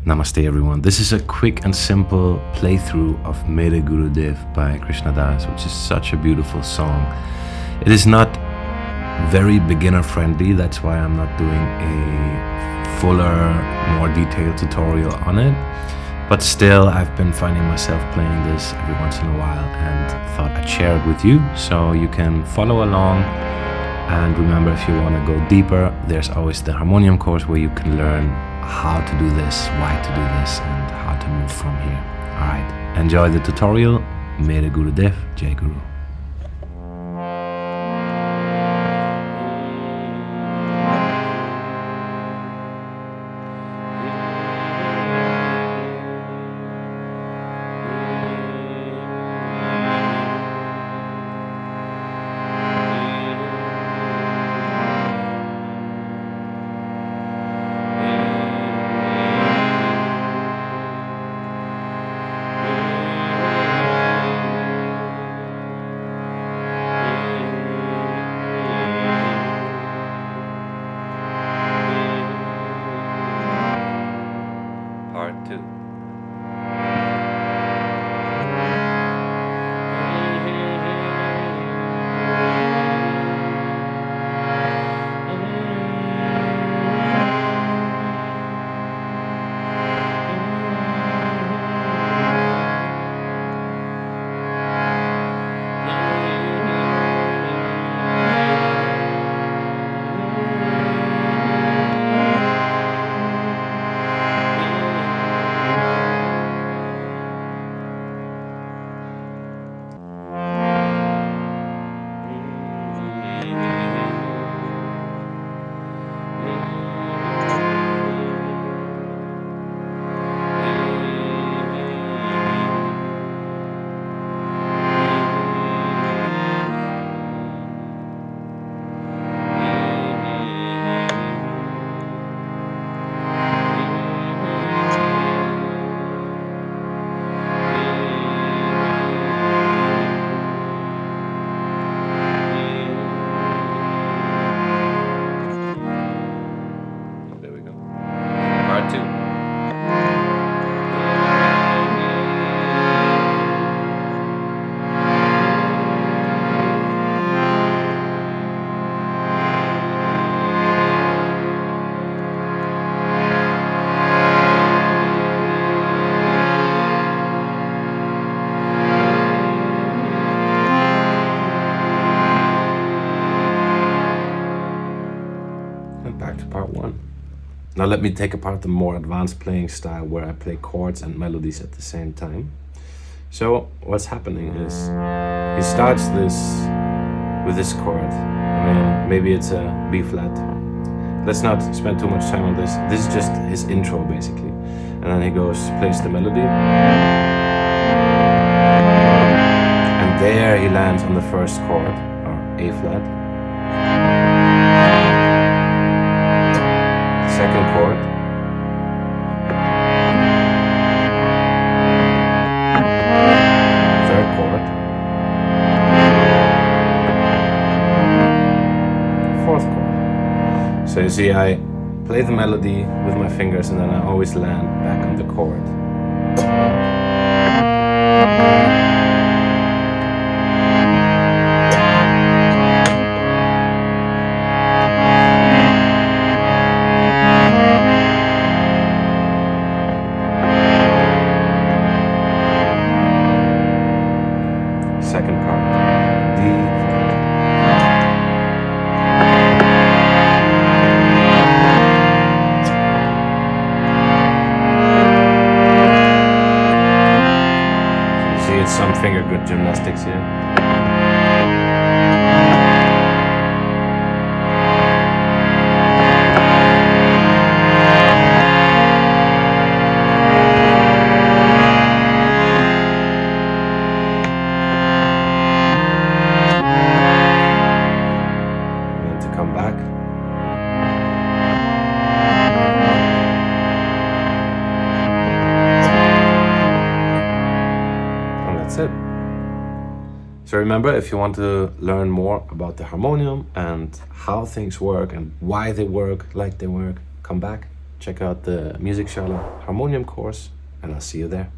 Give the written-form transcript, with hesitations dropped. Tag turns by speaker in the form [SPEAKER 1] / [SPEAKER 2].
[SPEAKER 1] Namaste everyone. This is a quick and simple playthrough of Mere Gurudev by Krishna, which is such a beautiful song. It is not very beginner friendly, that's why I'm not doing a fuller, more detailed tutorial on it. But still, I've been finding myself playing this every once in a while and thought I'd share it with you so you can follow along. And remember, if you want to go deeper, there's always the Harmonium course where you can learn how to do this, why to do this, and how to move from here. Alright, enjoy the tutorial. Mere Gurudev, Jai Guru. Now let me take apart the more advanced playing style where I play chords and melodies at the same time. So what's happening is he starts this with this chord. I mean, maybe it's a B flat. Let's not spend too much time on this. This is just his intro basically. And then he plays the melody. And there he lands on the first chord, or A flat. Second chord, third chord, fourth chord. So you see, I play the melody with my fingers and then I always land back on the chord. Second part, D flat. So you see, it's some finger good gymnastics here. So remember, if you want to learn more about the harmonium and how things work and why they work like they work, come back check out the Music Shala Harmonium course, and I'll see you there.